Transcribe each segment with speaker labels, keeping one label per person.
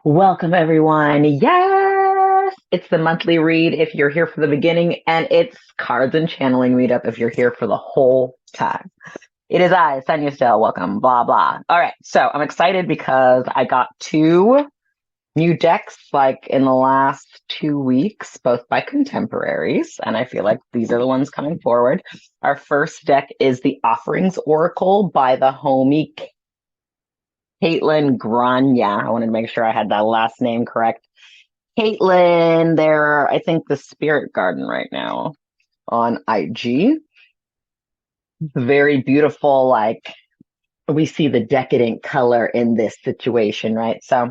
Speaker 1: Welcome, everyone. Yes, it's the monthly read if you're here for the beginning, and it's cards and channeling meetup if you're here for the whole time. It is I, Sonia Stell. Welcome, blah, blah. All right, so I'm excited because I got two new decks like in the last 2 weeks, both by contemporaries, and I feel like these are the ones coming forward. Our first deck is the Offerings Oracle by the homie Caitlin Grania. I wanted to make sure I had that last name correct. Caitlin, they're, I think, the Spirit Garden right now on IG. Very beautiful, like we see the decadent color in this situation, right? So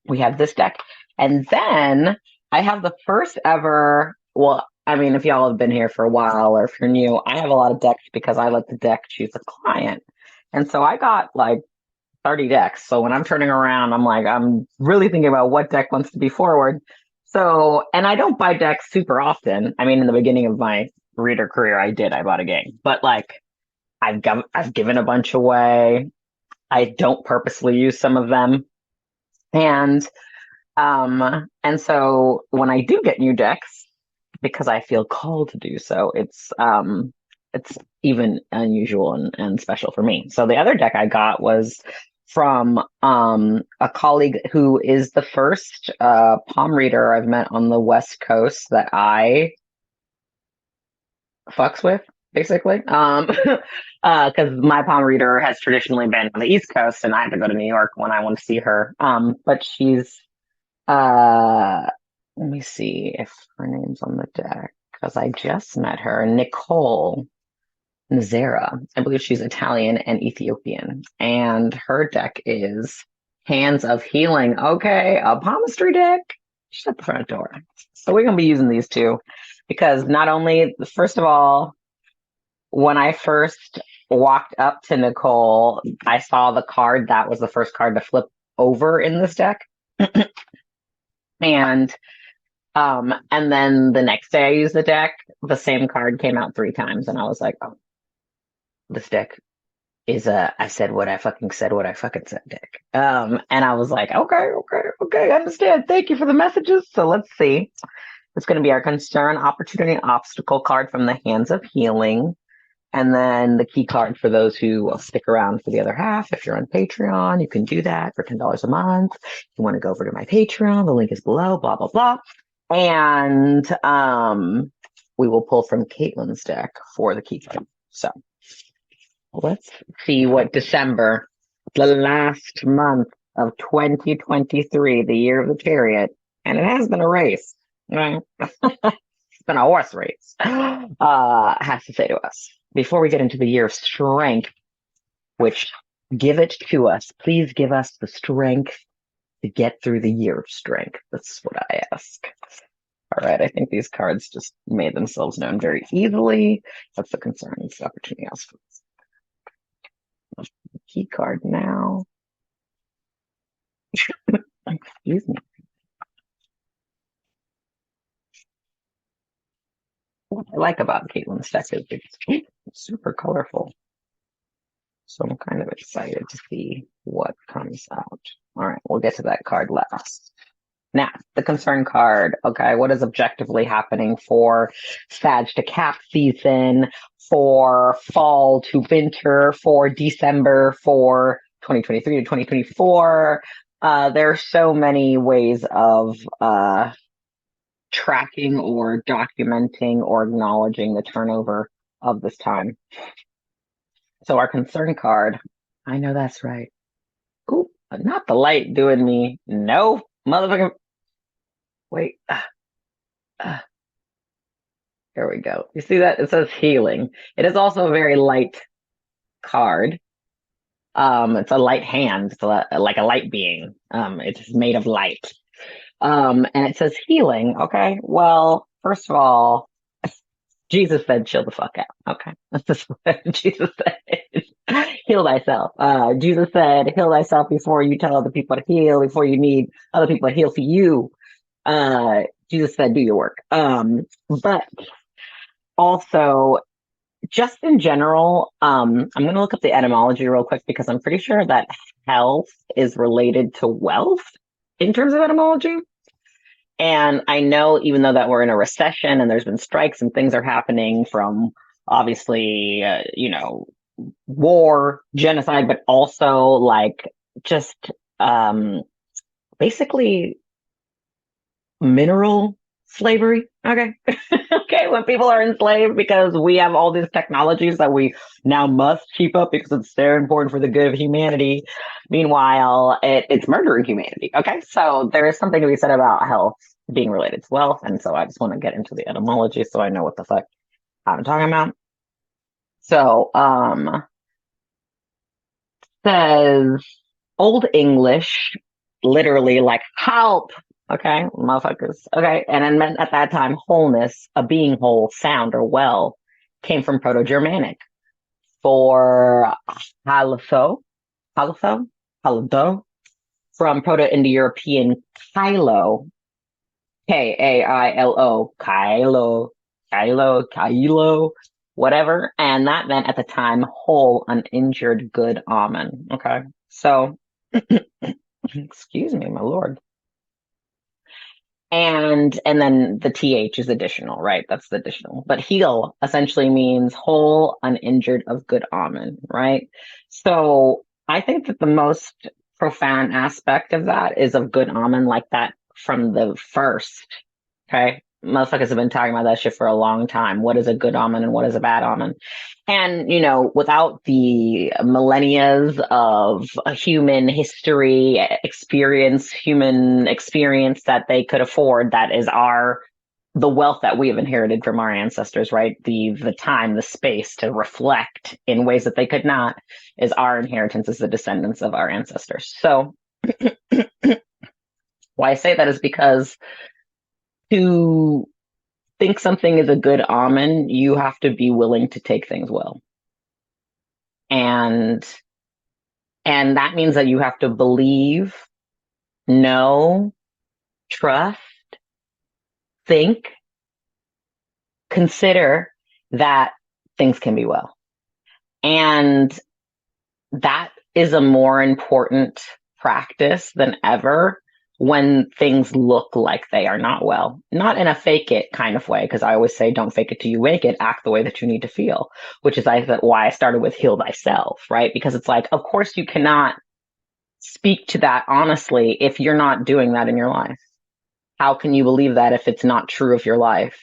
Speaker 1: we have this deck. And then I have the first ever, well, I mean, if y'all have been here for a while or if you're new, I have a lot of decks because I let the deck choose a client. And so I got like 30 decks. So when I'm turning around, I'm like, I'm really thinking about what deck wants to be forward. So, and I don't buy decks super often. I mean, in the beginning of my reader career, I bought a game, but like I've given a bunch away. I don't purposely use some of them. And so when I do get new decks, because I feel called to do so, it's even unusual and special for me. So the other deck I got was from a colleague who is the first palm reader I've met on the West Coast that I fucks with, basically. Because my palm reader has traditionally been on the East Coast, and I have to go to New York when I want to see her. But she's let me see if her name's on the deck because I just met her, Nicole Nezera. I believe she's Italian and Ethiopian. And her deck is Hands of Healing. Okay, a palmistry deck. Shut the front door. So we're going to be using these two because not only, first of all, when I first walked up to Nicole, I saw the card that was the first card to flip over in this deck. And then the next day I used the deck, the same card came out 3 times, and I was like, oh, this deck is a I said what I fucking said deck. And I was like, okay, I understand. Thank you for the messages. So let's see. It's going to be our concern, opportunity, obstacle card from the Hands of Healing. And then the key card for those who will stick around for the other half. If you're on Patreon, you can do that for $10 a month. If you want to go over to my Patreon, the link is below, blah, blah, blah. And we will pull from Caitlin's deck for the key card. So let's see what December, the last month of 2023, the year of the chariot, and it has been a race, right? It's been a horse race, has to say to us. Before we get into the year of strength, which give it to us, please give us the strength to get through the year of strength. That's what I ask. All right, I think these cards just made themselves known very easily. That's the concern. It's the opportunity else for us. Key card now. Excuse me. What I like about Caitlin's deck is it's super colorful. So I'm kind of excited to see what comes out. All right, we'll get to that card last. Now, the concern card. Okay, what is objectively happening for Sag to Cap season, for fall to winter, for December, for 2023 to 2024? There are so many ways of tracking or documenting or acknowledging the turnover of this time. So our concern card, I know that's right. Ooh, not the light doing me. No, motherfucker. Wait. Here we go. You see that? It says healing. It is also a very light card. It's a light hand. It's like a light being. It's made of light. And it says healing. Okay. Well, first of all, Jesus said, chill the fuck out. Okay. That's just what Jesus said. Heal thyself. Jesus said, heal thyself before you tell other people to heal, before you need other people to heal for you. Jesus said, do your work. But also just in general, I'm going to look up the etymology real quick because I'm pretty sure that health is related to wealth in terms of etymology. And I know even though that we're in a recession and there's been strikes and things are happening from obviously, war, genocide, but also like just basically mineral slavery. Okay. Okay. When people are enslaved because we have all these technologies that we now must keep up because it's very important for the good of humanity. Meanwhile, it's murdering humanity. Okay. So there is something to be said about health being related to wealth. And so I just want to get into the etymology so I know what the fuck I'm talking about. So, says Old English, literally like help. Okay, motherfuckers. Okay, and it meant at that time wholeness, a being whole, sound, or well, came from Proto-Germanic for halatho, halatho, from Proto-Indo-European kylo, Kailo, kylo, whatever, and that meant at the time whole, uninjured, good omen. Okay, so excuse me, my lord. And then the th is additional, right? That's the additional. But heal essentially means whole, uninjured, of good omen, right? So I think that the most profound aspect of that is of good omen, like that from the first. Okay. Motherfuckers have been talking about that shit for a long time. What is a good omen and what is a bad omen? And, without the millennia of human history, human experience that they could afford, that is the wealth that we have inherited from our ancestors, right? The time, the space to reflect in ways that they could not, is our inheritance as the descendants of our ancestors. So why I say that is because to think something is a good omen, you have to be willing to take things well. And that means that you have to believe, know, trust, think, consider that things can be well. And that is a more important practice than ever when things look like they are not well. Not in a fake it kind of way, because I always say don't fake it till you make it, act the way that you need to feel, which is why I started with heal thyself, right? Because it's like, of course you cannot speak to that honestly if you're not doing that in your life. How can you believe that if it's not true of your life?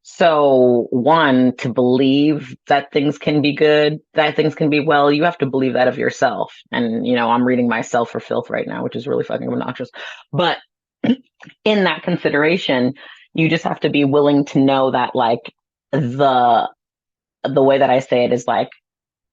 Speaker 1: So, one, to believe that things can be good, that things can be well, you have to believe that of yourself. And, I'm reading myself for filth right now, which is really fucking obnoxious. But in that consideration, you just have to be willing to know that, like, the way that I say it is like,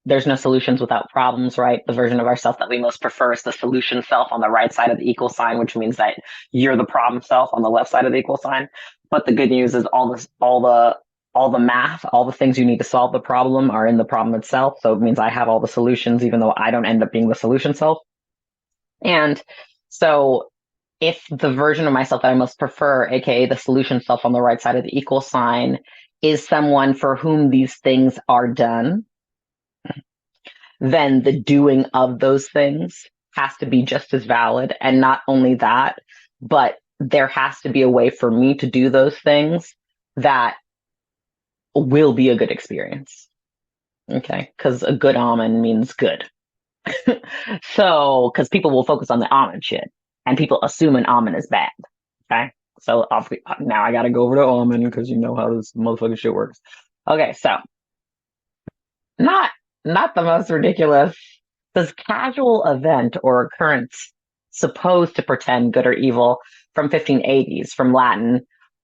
Speaker 1: there's no solutions without problems, right? The version of ourself that we most prefer is the solution self on the right side of the equal sign, which means that you're the problem self on the left side of the equal sign. But the good news is all the math, all the things you need to solve the problem are in the problem itself. So it means I have all the solutions, even though I don't end up being the solution self. And so if the version of myself that I most prefer, aka the solution self on the right side of the equal sign, is someone for whom these things are done, then the doing of those things has to be just as valid. And not only that, but there has to be a way for me to do those things that will be a good experience. Okay. Because a good omen means good. So, because people will focus on the omen shit and people assume an omen is bad. Okay. So now I got to go over to omen because you know how this motherfucking shit works. Okay. So not the most ridiculous. Says casual event or occurrence supposed to portend good or evil from 1580s, from Latin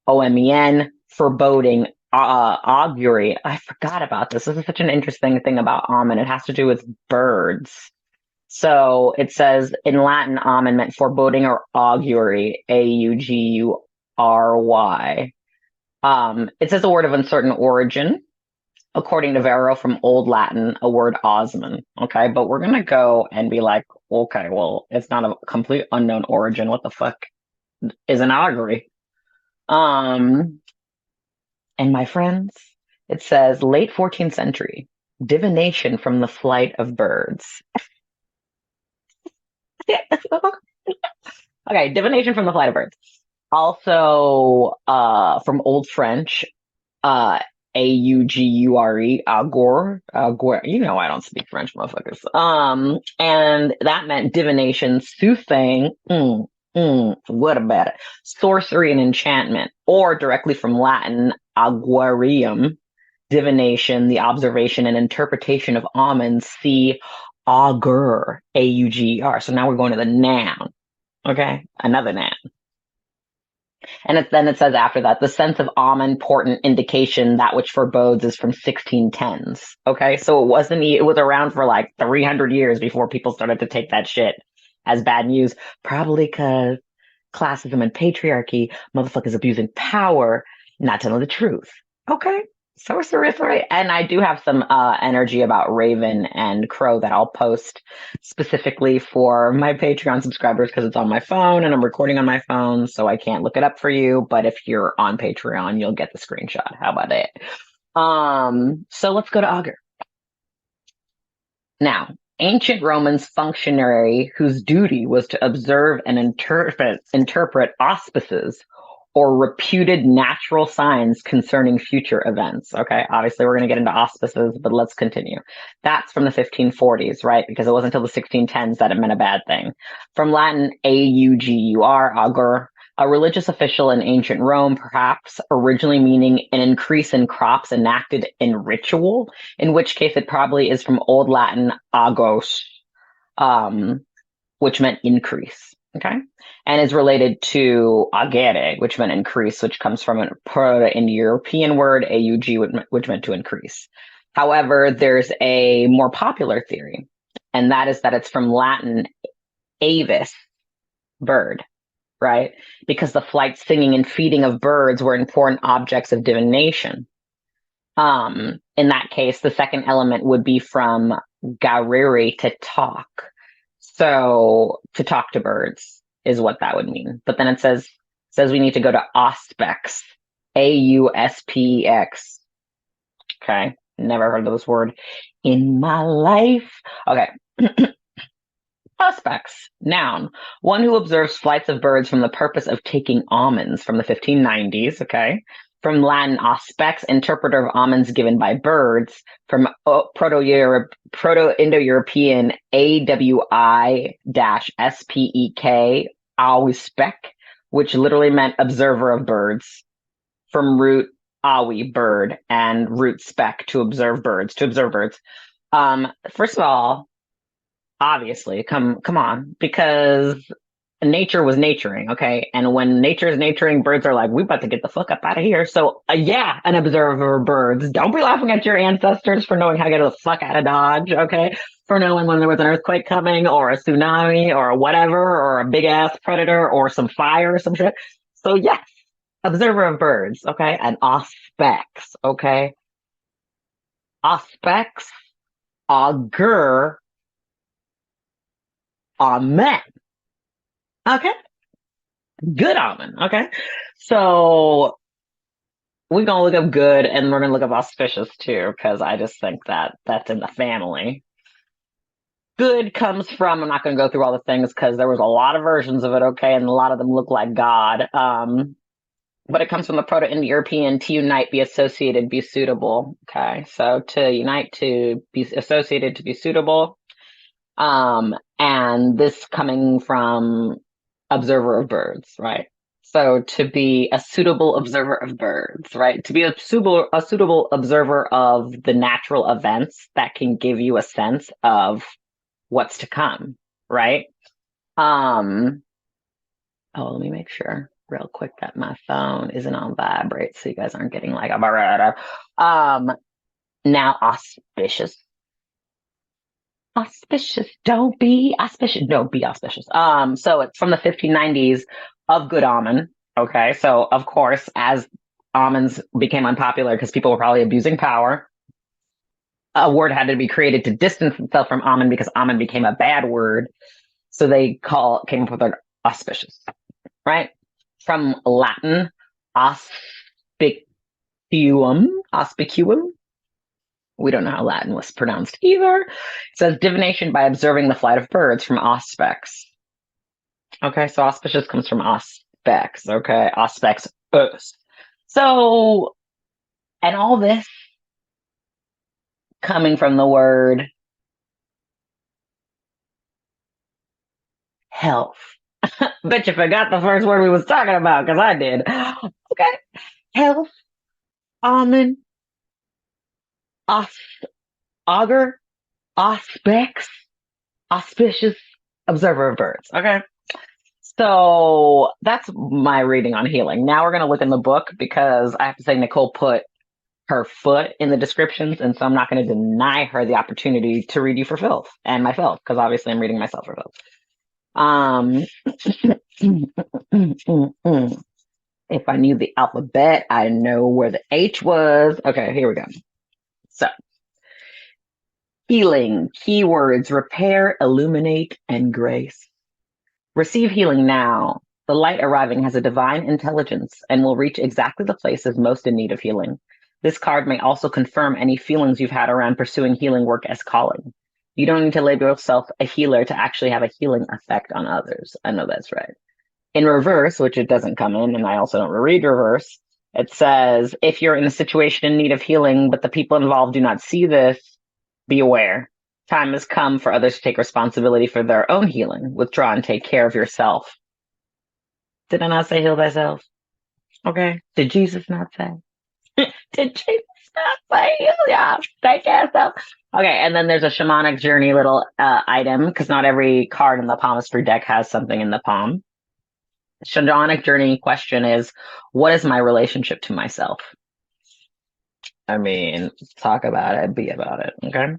Speaker 1: omen, foreboding, augury. I forgot about this. This is such an interesting thing about omen. It has to do with birds. So it says in Latin, omen meant foreboding or augury, augury. It says a word of uncertain origin, according to Vero, from Old Latin, a word osman. Okay, but we're gonna go and be like, okay, well, it's not a complete unknown origin. What the fuck is an augury? And my friends, It says late 14th century, divination from the flight of birds. Okay, divination from the flight of birds. Also, from Old French, uh, Augure, augure. You know I don't speak French, motherfuckers. And that meant divination, soothing. What about it? Sorcery and enchantment, or directly from Latin, augurium, divination, the observation and interpretation of omens. See augur, auger. So now we're going to the noun. Okay, another noun. And then it says after that, the sense of omen, portent, indication, that which forebodes is from 1610s. Okay, so it was around for like 300 years before people started to take that shit as bad news, probably because classism and patriarchy, motherfuckers abusing power, not telling the truth. Okay. Sorcery. And I do have some energy about Raven and Crow that I'll post specifically for my Patreon subscribers because it's on my phone and I'm recording on my phone, so I can't look it up for you. But if you're on Patreon, you'll get the screenshot. How about it? So let's go to Augur. Now, ancient Romans functionary whose duty was to observe and interpret auspices or reputed natural signs concerning future events. Okay, obviously we're going to get into auspices, but let's continue. That's from the 1540s, right? Because it wasn't until the 1610s that it meant a bad thing. From Latin, augur, a religious official in ancient Rome, perhaps originally meaning an increase in crops enacted in ritual, in which case it probably is from Old Latin agos, which meant increase. Okay. And is related to agere, which meant increase, which comes from a Proto-Indo-European word, aug, which meant to increase. However, there's a more popular theory, and that is that it's from Latin avis, bird, right? Because the flight, singing, and feeding of birds were important objects of divination. In that case, the second element would be from garere, to talk. So to talk to birds is what that would mean. But then it says we need to go to auspex, AUSPEX. Okay, never heard of this word in my life. Okay. Auspex, noun, one who observes flights of birds from the purpose of taking omens, from the 1590s. Okay. From Latin auspex, interpreter of omens given by birds. From Proto-Indo-European AWI-SPEK, auspec, which literally meant observer of birds. From root awi, bird, and root spec, to observe birds. First of all, obviously, come on, because nature was naturing, okay? And when nature is naturing, birds are like, we about to get the fuck up out of here. So, yeah, an observer of birds. Don't be laughing at your ancestors for knowing how to get the fuck out of Dodge, okay? For knowing when there was an earthquake coming, or a tsunami, or whatever, or a big ass predator, or some fire, or some shit. So, yes, observer of birds, okay? And auspex, okay? Auspex, augur, amen. Okay. Good omen. Okay. So we're going to look up good and we're going to look up auspicious too, because I just think that that's in the family. Good comes from, I'm not going to go through all the things because there was a lot of versions of it. Okay. And a lot of them look like God. But it comes from the Proto-Indo-European, to unite, be associated, be suitable. Okay. So to unite, to be associated, to be suitable. And this coming from observer of birds, right? So to be a suitable observer of birds, right? To be a suitable observer of the natural events that can give you a sense of what's to come, right? Oh, let me make sure real quick that my phone isn't on vibrate, so you guys aren't getting like a barada. Now auspicious. Auspicious. Don't be auspicious. Don't be auspicious. So it's from the 1590s, of good omen. Okay. So of course, as omens became unpopular because people were probably abusing power, a word had to be created to distance itself from omen because omen became a bad word. So they came up with an auspicious, right? From Latin, auspic, auspicium. We don't know how Latin was pronounced either. It says divination by observing the flight of birds from auspex. Okay, so auspicious comes from auspex. Okay, auspex. So, and all this coming from the word health. Bet you forgot the first word we was talking about, because I did. Okay, health, almond, augur, auspex, auspicious, observer of birds. Okay. So that's my reading on healing. Now we're going to look in the book because I have to say Nicole put her foot in the descriptions. And so I'm not going to deny her the opportunity to read you for filth and myself, because obviously I'm reading myself for filth. If I knew the alphabet, I know where the H was. Okay, here we go. So healing, keywords, repair, illuminate, and grace. Receive healing now. The light arriving has a divine intelligence and will reach exactly the places most in need of healing. This card may also confirm any feelings you've had around pursuing healing work as calling. You don't need to label yourself a healer to actually have a healing effect on others. I know that's right. In reverse, which it doesn't come in, and I also don't read reverse, it says, if you're in a situation in need of healing, but the people involved do not see this, be aware. Time has come for others to take responsibility for their own healing. Withdraw and take care of yourself. Did I not say heal thyself? Okay. Did Jesus not say? Did Jesus not say heal ya? Take care of yourself. Okay, and then there's a shamanic journey little item, because not every card in the palmistry deck has something in the palm. Shamanic journey question is, what is my relationship to myself? I mean, talk about it, be about it, okay?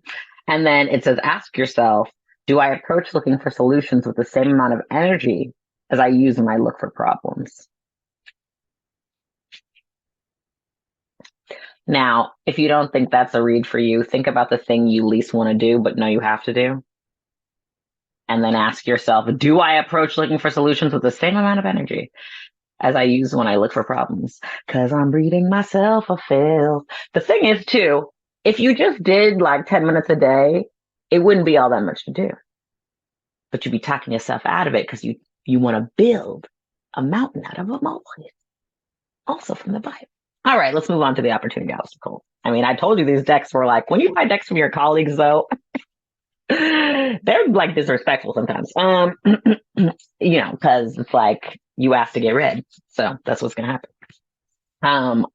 Speaker 1: And then it says, ask yourself, do I approach looking for solutions with the same amount of energy as I use when I look for problems? Now, if you don't think that's a read for you, think about the thing you least want to do, but know you have to do. And then ask yourself, do I approach looking for solutions with the same amount of energy as I use when I look for problems? Because I'm reading myself a filth. The thing is, too, if you just did like 10 minutes a day, it wouldn't be all that much to do. But you'd be talking yourself out of it because you want to build a mountain out of a molehill. Also from the Bible. All right, let's move on to the opportunity obstacle. I mean, I told you these decks were like, when you buy decks from your colleagues, though, they're like disrespectful sometimes. Because it's like you asked to get read. So that's what's going to happen.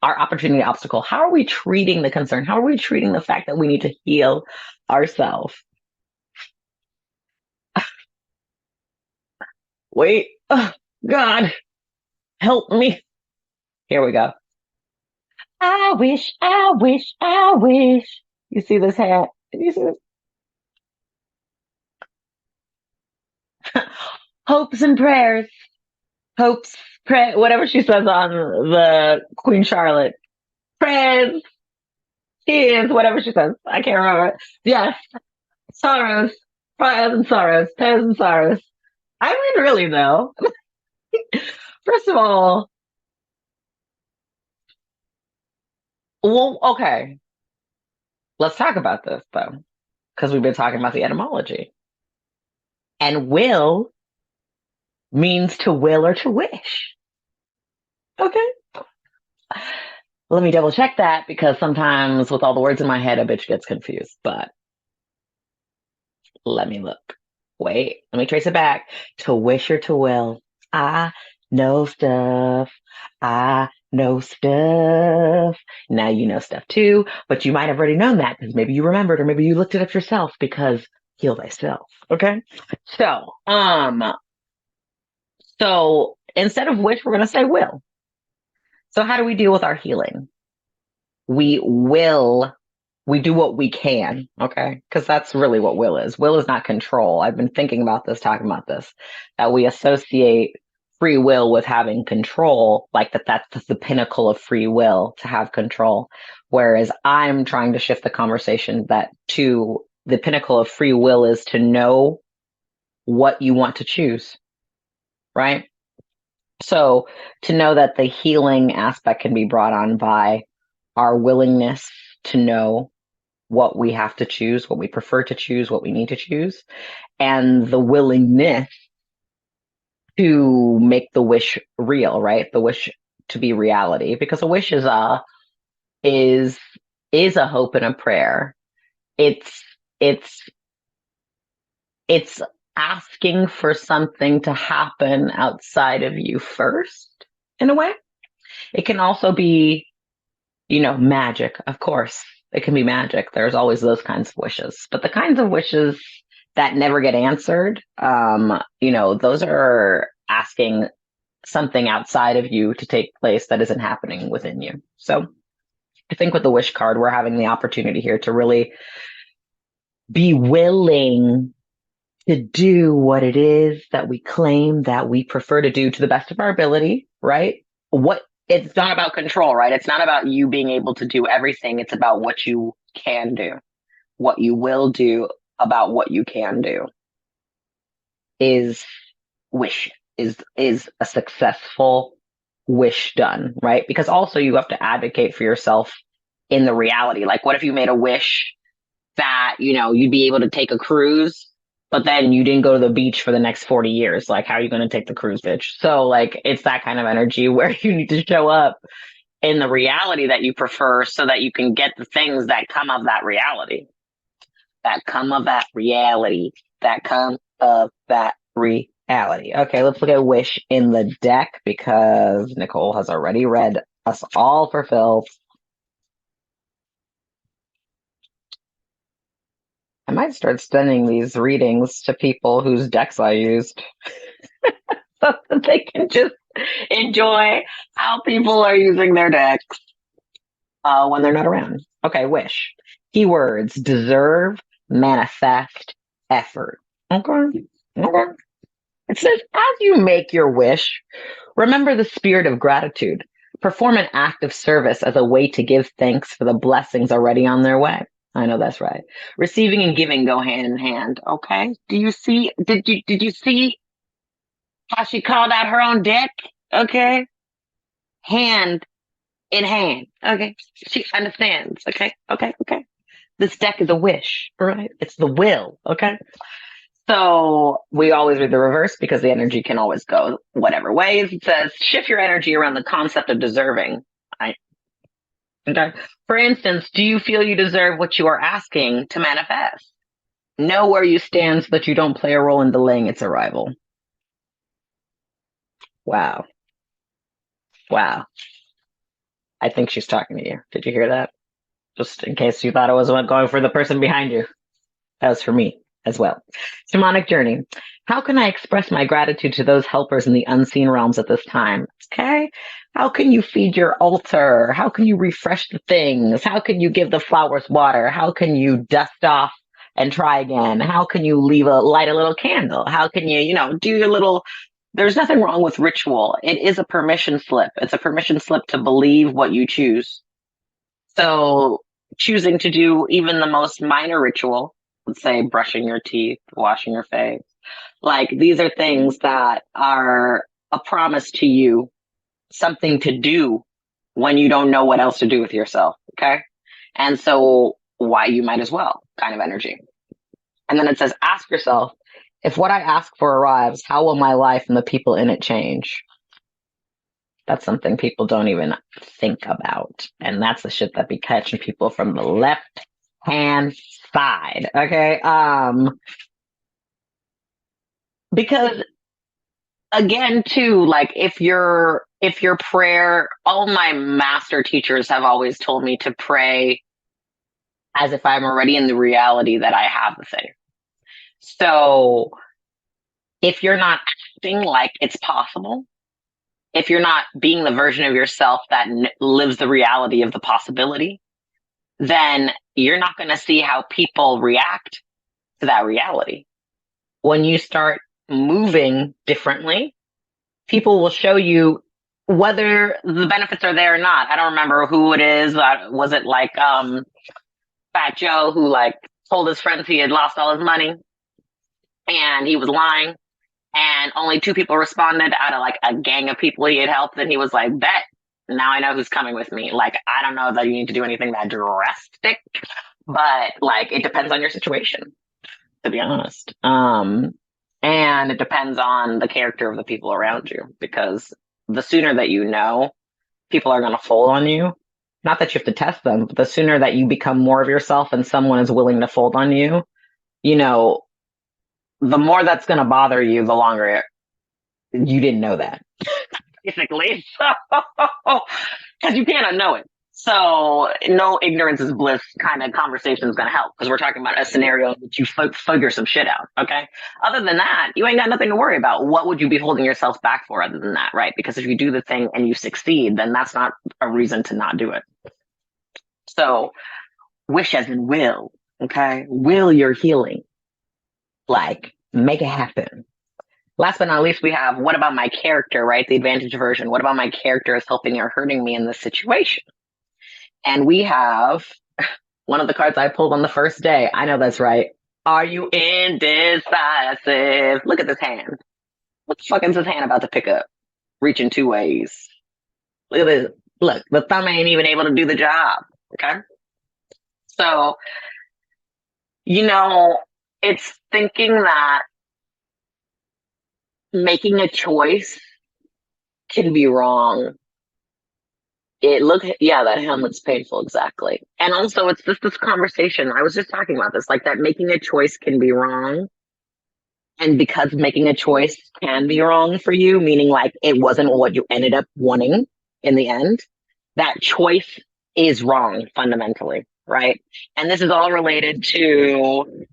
Speaker 1: Our opportunity obstacle. How are we treating the concern? How are we treating the fact that we need to heal ourselves? Wait, oh, God, help me. Here we go. I wish, I wish, I wish. You see this hat? You see this? Hopes and prayers. Hopes, pray, whatever she says on the Queen Charlotte. Prayers, tears, whatever she says. I can't remember. Yes, sorrows, prayers and sorrows, prayers and sorrows. I mean, really, though. First of all, well, okay. Let's talk about this, though, because we've been talking about the etymology. And will means to will or to wish. Okay. Let me double check that, because sometimes with all the words in my head, a bitch gets confused. But let me look. Wait, let me trace it back. To wish or to will. I know stuff. I know stuff. Now you know stuff too, but you might have already known that because maybe you remembered, or maybe you looked it up yourself, because heal thyself. Okay. So instead of wish, we're going to say will. So how do we deal with our healing? We do what we can, okay? Because that's really what will is. Will is not control. I've been thinking about this, talking about this, that we associate free will with having control, like that's the pinnacle of free will, to have control. Whereas I'm trying to shift the conversation that to the pinnacle of free will is to know what you want to choose, right? So to know that the healing aspect can be brought on by our willingness to know what we have to choose, what we prefer to choose, what we need to choose, and the willingness to make the wish real, right? The wish to be reality, because a wish is is a hope and a prayer. It's it's it's asking for something to happen outside of you first, in a way. It can also be, magic, of course. It can be magic. There's always those kinds of wishes. But the kinds of wishes that never get answered, those are asking something outside of you to take place that isn't happening within you. So I think with the wish card, we're having the opportunity here to really be willing to do what it is that we claim that we prefer to do to the best of our ability, right? What It's not about control, right? It's not about you being able to do everything. It's about what you can do, what you will do about what you can do is wish is a successful wish done, right? Because also you have to advocate for yourself in the reality. Like, what if you made a wish that, you'd be able to take a cruise, but then you didn't go to the beach for the next 40 years? Like, how are you going to take the cruise, bitch? So, like, it's that kind of energy where you need to show up in the reality that you prefer so that you can get the things that come of that reality. That come of that reality. That come of that reality. Okay, let's look at wish in the deck because Nicole has already read us all for filth. I might start sending these readings to people whose decks I used so that they can just enjoy how people are using their decks when they're not around. Okay, wish. Keywords: deserve, manifest, effort. Okay. Okay. It says, as you make your wish, remember the spirit of gratitude. Perform an act of service as a way to give thanks for the blessings already on their way. I know that's right. Receiving and giving go hand in hand. Okay. Did you see how she called out her own deck? Okay. Hand in hand. Okay. She understands. Okay. Okay. Okay. This deck is a wish, right? It's the will. Okay. So we always read the reverse because the energy can always go whatever ways. It says, shift your energy around the concept of deserving. Right? Okay. For instance, do you feel you deserve what you are asking to manifest? Know where you stand so that you don't play a role in delaying its arrival. Wow. Wow. I think she's talking to you. Did you hear that? Just in case you thought I was going for the person behind you. That was for me as well. Shamanic journey. How can I express my gratitude to those helpers in the unseen realms at this time? Okay. How can you feed your altar? How can you refresh the things? How can you give the flowers water? How can you dust off and try again? How can you light a little candle? How can you, do your little, there's nothing wrong with ritual. It is a permission slip. It's a permission slip to believe what you choose. So choosing to do even the most minor ritual, let's say brushing your teeth, washing your face, like these are things that are a promise to you, something to do when you don't know what else to do with yourself. Okay. And so why you might as well kind of energy. And then it says, ask yourself, if what I ask for arrives, how will my life and the people in it change? That's something people don't even think about. And that's the shit that be catching people from the left hand side. Okay. Because again, too, like if your prayer, all my master teachers have always told me to pray as if I'm already in the reality that I have the thing. So if you're not acting like it's possible, if you're not being the version of yourself that lives the reality of the possibility, then you're not going to see how people react to that reality. When you start moving differently, people will show you whether the benefits are there or not. I don't remember who it is. Was it like Fat Joe who like told his friends he had lost all his money and he was lying? And only 2 people responded out of like a gang of people he had helped. And he was like, bet now I know who's coming with me. Like, I don't know that you need to do anything that drastic, but like, it depends on your situation, to be honest. And it depends on the character of the people around you, because the sooner that you know people are going to fold on you, not that you have to test them, but the sooner that you become more of yourself and someone is willing to fold on you, you know, the more that's going to bother you, the longer you didn't know that, basically. So, because you can't unknow it. So, no ignorance is bliss kind of conversation is going to help, because we're talking about a scenario that you figure some shit out. Okay. Other than that, you ain't got nothing to worry about. What would you be holding yourself back for other than that? Right. Because if you do the thing and you succeed, then that's not a reason to not do it. So, wish as in will. Okay. Will your healing. Like, make it happen. Last but not least, we have what about my character, right? The advantage version. What about my character is helping or hurting me in this situation? And we have one of the cards I pulled on the first day. I know that's right. Are you indecisive? Look at this hand. What the fuck is this hand about to pick up? Reaching two ways. Look at this. Look, the thumb ain't even able to do the job. Okay. So, it's thinking that making a choice can be wrong. That hand looks painful, exactly. And also, it's just this conversation. I was just talking about this, like that making a choice can be wrong. And because making a choice can be wrong for you, meaning like it wasn't what you ended up wanting in the end, that choice is wrong fundamentally, right? And this is all related to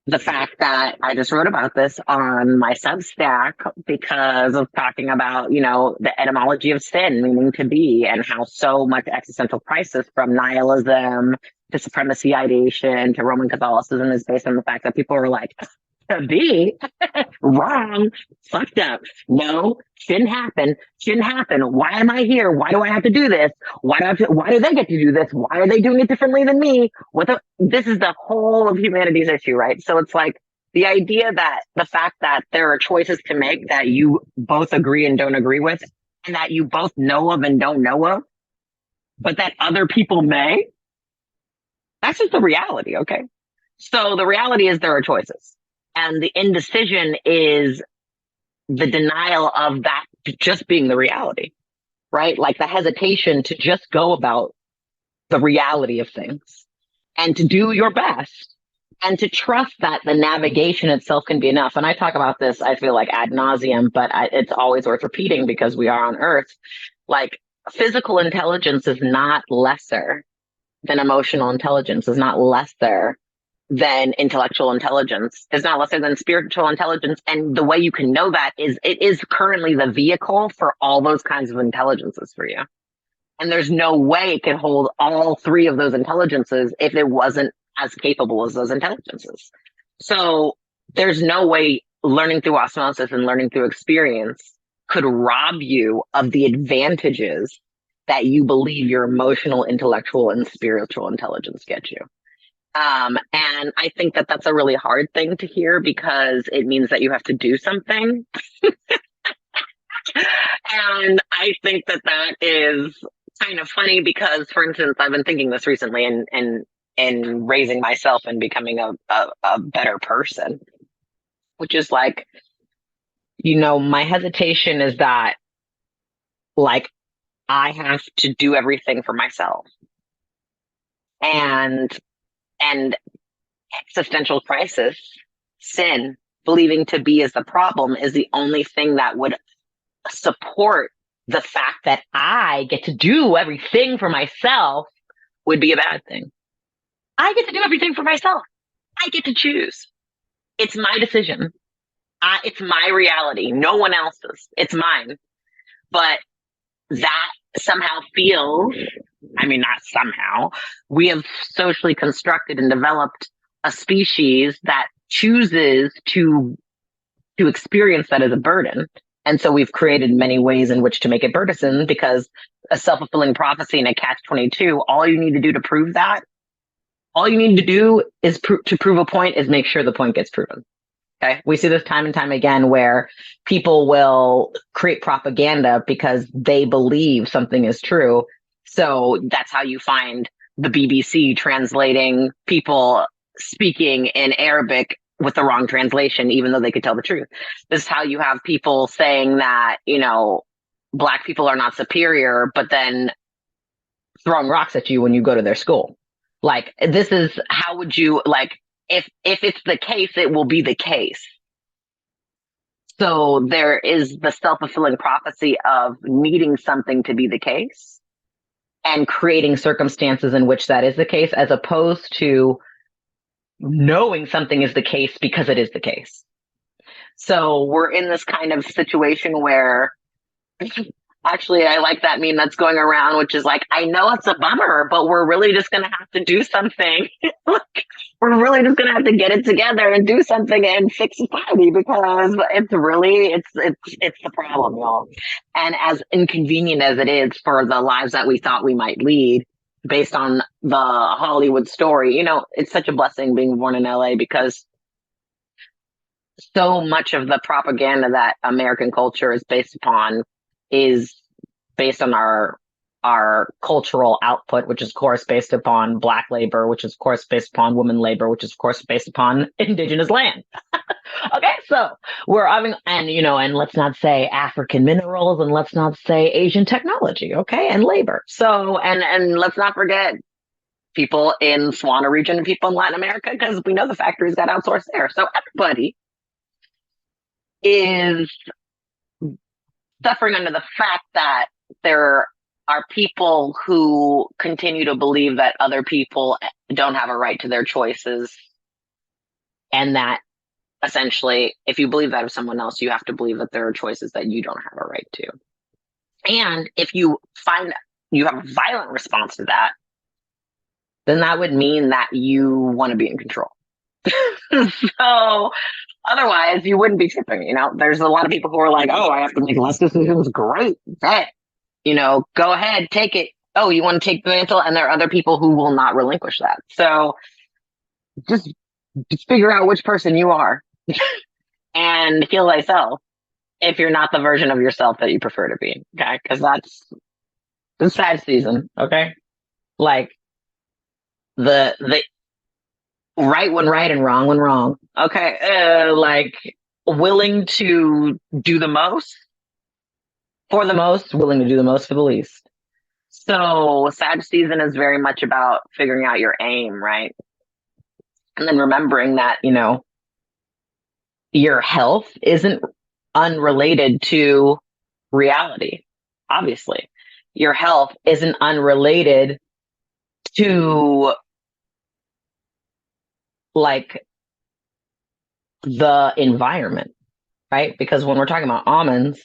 Speaker 1: the fact that I just wrote about this on my Substack because of talking about, the etymology of sin, meaning to be, and how so much existential crisis from nihilism to supremacy ideation to Roman Catholicism is based on the fact that people are like, to be wrong, fucked up. No, shouldn't happen. Why am I here? Why do I have to do this? Why do they get to do this? Why are they doing it differently than me? This is the whole of humanity's issue, right? So it's like the idea that the fact that there are choices to make that you both agree and don't agree with, and that you both know of and don't know of, but that other people may, that's just the reality, okay? So the reality is there are choices. And the indecision is the denial of that just being the reality, right? Like the hesitation to just go about the reality of things and to do your best and to trust that the navigation itself can be enough. And I talk about this, I feel like ad nauseum, but it's always worth repeating because we are on Earth. Like physical intelligence is not lesser than emotional intelligence, is not lesser than intellectual intelligence, is not lesser than spiritual intelligence. And the way you can know that is it is currently the vehicle for all those kinds of intelligences for you. And there's no way it could hold all three of those intelligences if it wasn't as capable as those intelligences. So there's no way learning through osmosis and learning through experience could rob you of the advantages that you believe your emotional, intellectual, and spiritual intelligence get you. And I think that that's a really hard thing to hear because it means that you have to do something. And I think that that is kind of funny because, for instance, I've been thinking this recently and raising myself and becoming a better person, which is like, my hesitation is that like I have to do everything for myself. And existential crisis, sin, believing to be is the problem is the only thing that would support the fact that I get to do everything for myself would be a bad thing. I get to do everything for myself. I get to choose. It's my decision. It's my reality. No one else's. It's mine. But that somehow feels, not somehow, we have socially constructed and developed a species that chooses to experience that as a burden. And so we've created many ways in which to make it burdensome because a self-fulfilling prophecy and a catch-22, all you need to do to prove that, all you need to do is to prove a point is make sure the point gets proven. Okay. We see this time and time again where people will create propaganda because they believe something is true. So that's how you find the BBC translating people speaking in Arabic with the wrong translation, even though they could tell the truth. This is how you have people saying that, Black people are not superior, but then throwing rocks at you when you go to their school. Like, this is how would you, like, if it's the case, it will be the case. So there is the self-fulfilling prophecy of needing something to be the case and creating circumstances in which that is the case, as opposed to knowing something is the case because it is the case. So we're in this kind of situation where actually, I like that meme that's going around, which is like, I know it's a bummer, but we're really just going to have to do something. We're really just going to have to get it together and do something and fix society, because it's really, it's the problem, y'all. And as inconvenient as it is for the lives that we thought we might lead based on the Hollywood story, it's such a blessing being born in LA, because so much of the propaganda that American culture is based upon is based on our cultural output, which is of course based upon Black labor, which is of course based upon women labor, which is of course based upon indigenous land. Okay, so we're having, and let's not say African minerals, and let's not say Asian technology, okay, and labor. So and let's not forget people in Swana region and people in Latin America, because we know the factories got outsourced there. So everybody is suffering under the fact that there are people who continue to believe that other people don't have a right to their choices, and that essentially, if you believe that of someone else, you have to believe that there are choices that you don't have a right to. And if you find you have a violent response to that, then that would mean that you want to be in control. So otherwise, you wouldn't be tipping. There's a lot of people who are like, oh, I have to make less decisions. Great. Bet. Go ahead, take it. Oh, you want to take the mantle? And there are other people who will not relinquish that. So just figure out which person you are and heal thyself if you're not the version of yourself that you prefer to be. Okay. Because that's the sad season. Okay. Like the right when right and wrong when wrong. Okay. Like willing to do the most for the most, willing to do the most for the least. So Sag season is very much about figuring out your aim, right? And then remembering that, your health isn't unrelated to reality. Obviously, your health isn't unrelated to like the environment, right? Because when we're talking about almonds,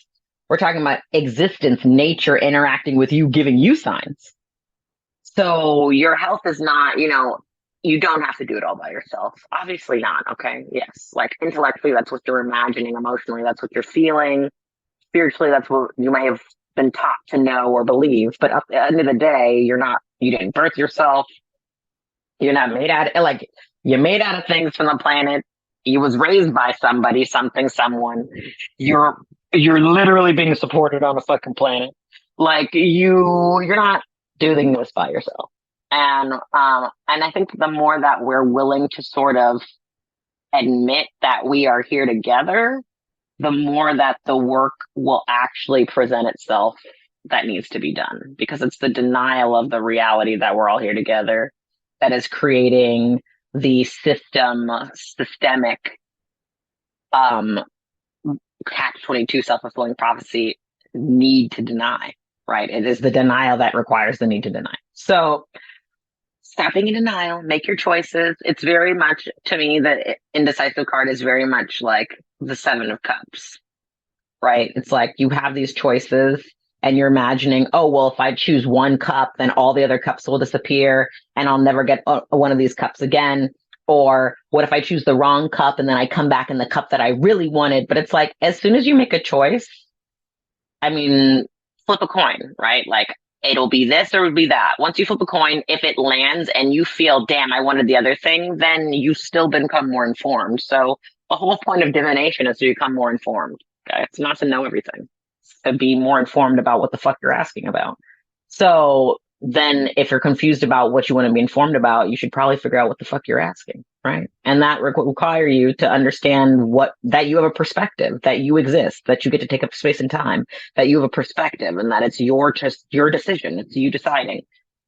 Speaker 1: we're talking about existence, nature interacting with you, giving you signs. So your health is not, you don't have to do it all by yourself. Obviously not. Okay. Yes. Like intellectually, that's what you're imagining. Emotionally, that's what you're feeling. Spiritually, that's what you may have been taught to know or believe. But at the end of the day, you didn't birth yourself. You're not made out of, like, you're made out of things from the planet. You was raised by somebody, something, someone. You're literally being supported on a fucking planet. Like you're not doing this by yourself. And I think the more that we're willing to sort of admit that we are here together, the more that the work will actually present itself that needs to be done, because it's the denial of the reality that we're all here together that is creating the systemic catch-22 self-fulfilling prophecy need to deny, right? It is the denial that requires the need to deny. So stop being in denial, make your choices. It's very much, to me, the indecisive card is very much like the Seven of Cups, right? It's like you have these choices and you're imagining, oh, well, if I choose one cup, then all the other cups will disappear and I'll never get one of these cups again. Or what if I choose the wrong cup and then I come back in the cup that I really wanted? But it's like, as soon as you make a choice, I mean, flip a coin, right? Like it'll be this or it'll be that. Once you flip a coin, if it lands and you feel, damn, I wanted the other thing, then you still become more informed. So The whole point of divination is to become more informed. Okay? It's not to know everything. It's to be more informed about what the fuck you're asking about. So then if you're confused about what you want to be informed about, you should probably figure out what the fuck you're asking, right? And that require you to understand that you have a perspective, that you exist, that you get to take up space and time, that you have a perspective, and that it's your decision, it's you deciding.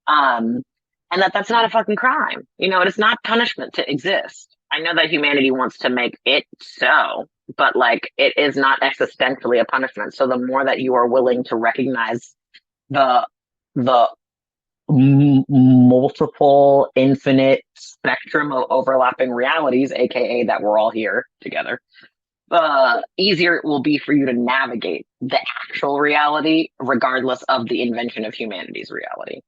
Speaker 1: Um, and that's not a fucking crime. It's not punishment to exist. I know that humanity wants to make it so, but like it is not existentially a punishment. So the more that you are willing to recognize the the multiple, infinite spectrum of overlapping realities, aka that we're all here together, the easier it will be for you to navigate the actual reality, regardless of the invention of humanity's reality.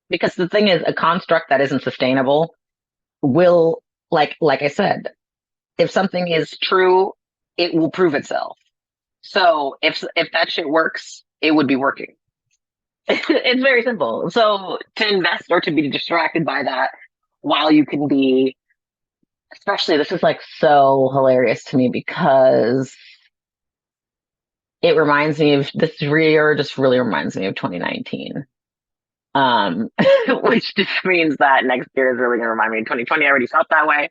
Speaker 1: Because the thing is, a construct that isn't sustainable will, like I said, if something is true, it will prove itself. So if that shit works, it would be working. It's very simple. So to invest or to be distracted by that while you can be, especially this is like so hilarious to me because it reminds me of this year, just really reminds me of 2019. Which just means that next year is really going to remind me of 2020. I already felt that way,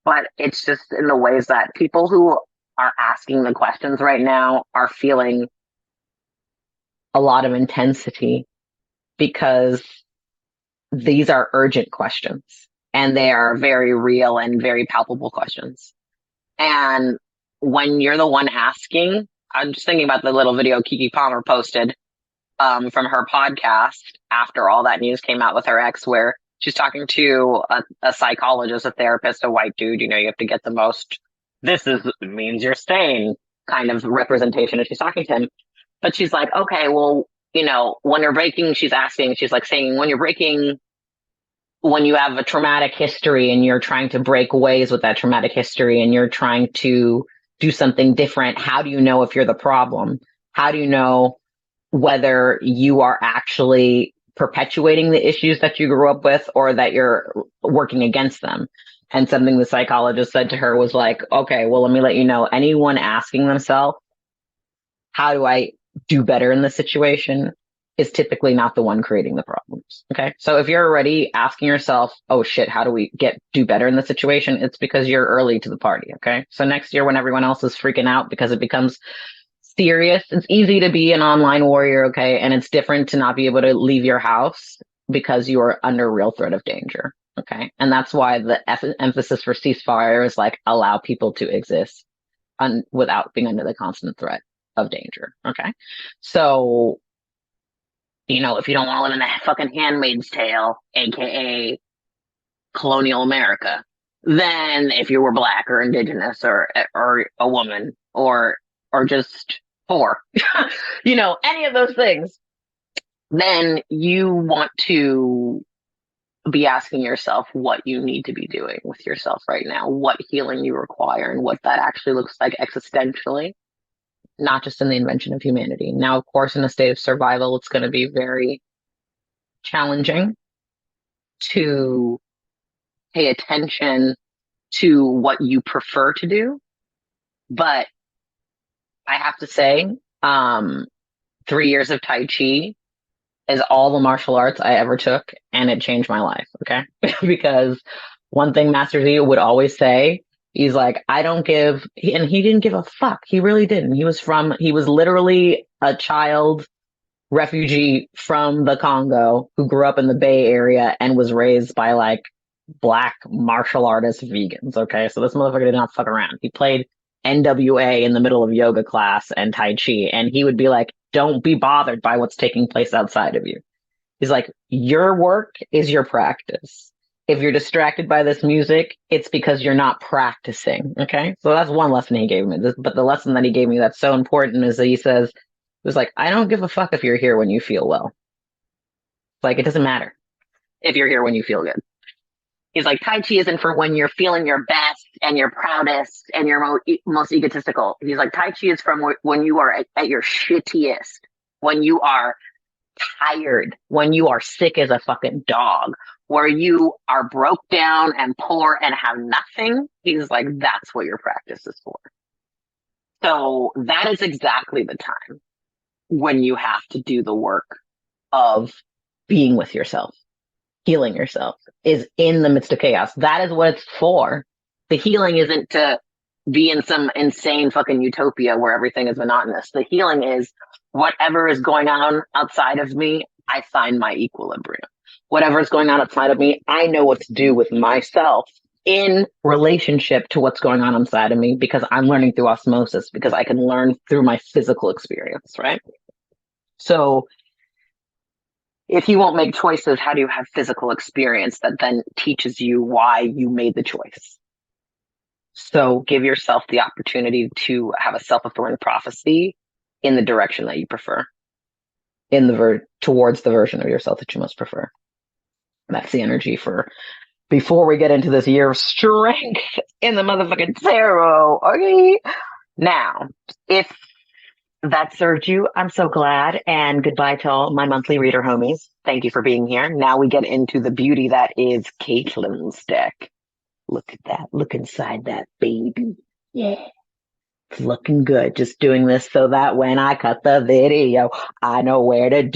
Speaker 1: but it's just in the ways that people who are asking the questions right now are feeling a lot of intensity because these are urgent questions and they are very real and very palpable questions. And when you're the one asking, I'm just thinking about the little video Kiki Palmer posted from her podcast after all that news came out with her ex, where she's talking to a psychologist, a therapist, a white dude. You have to get the most, means you're staying kind of representation. And she's talking to him, but she's like, okay, well, when you're breaking, she's like saying, when you're breaking, when you have a traumatic history and you're trying to break ways with that traumatic history and you're trying to do something different, how do you know if you're the problem? How do you know whether you are actually perpetuating the issues that you grew up with or that you're working against them? And something the psychologist said to her was like, okay, well, let me let you know, anyone asking themselves, how do I do better in this situation, is typically not the one creating the problems. Okay. So if you're already asking yourself, oh shit, how do we do better in the situation? It's because you're early to the party. Okay. So next year, when everyone else is freaking out because it becomes serious, it's easy to be an online warrior. Okay. And it's different to not be able to leave your house because you are under real threat of danger. Okay. And that's why the emphasis for ceasefire is like allow people to exist without being under the constant threat of danger. Okay. So, if you don't want to live in the fucking Handmaid's Tale, aka colonial America, then if you were black or indigenous or a woman or just poor, any of those things, then you want to be asking yourself what you need to be doing with yourself right now, what healing you require, and what that actually looks like existentially, not just in the invention of humanity. Now, of course, in a state of survival, it's going to be very challenging to pay attention to what you prefer to do. But I have to say, 3 years of Tai Chi is all the martial arts I ever took, and it changed my life. Okay. Because one thing Master Z would always say, he's like, I don't give, and he didn't give a fuck. He really didn't. He was literally a child refugee from the Congo who grew up in the Bay Area and was raised by like black martial artist vegans. Okay. So this motherfucker did not fuck around. He played NWA in the middle of yoga class and Tai Chi. And he would be like, don't be bothered by what's taking place outside of you. He's like, your work is your practice. If you're distracted by this music, it's because you're not practicing. Okay. So that's one lesson he gave me. But the lesson that he gave me that's so important is that he says, it was like, I don't give a fuck if you're here when you feel well. Like, it doesn't matter if you're here when you feel good. He's like, Tai Chi isn't for when you're feeling your best and your proudest and your most egotistical. He's like, Tai Chi is from when you are at your shittiest, when you are tired, when you are sick as a fucking dog, where you are broke down and poor and have nothing, he's like, that's what your practice is for. So that is exactly the time when you have to do the work of being with yourself, healing yourself, is in the midst of chaos. That is what it's for. The healing isn't to be in some insane fucking utopia where everything is monotonous. The healing is whatever is going on outside of me, I find my equilibrium. Whatever is going on outside of me, I know what to do with myself in relationship to what's going on inside of me, because I'm learning through osmosis, because I can learn through my physical experience, right? So if you won't make choices, how do you have physical experience that then teaches you why you made the choice? So give yourself the opportunity to have a self-fulfilling prophecy in the direction that you prefer, towards the version of yourself that you most prefer. That's the energy for before we get into this year of strength in the motherfucking tarot. Okay. Now, if that served you, I'm so glad. And goodbye to all my monthly reader homies. Thank you for being here. Now we get into the beauty that is Caitlin's deck. Look at that. Look inside that baby. Yeah. It's looking good. Just doing this so that when I cut the video, I know where to do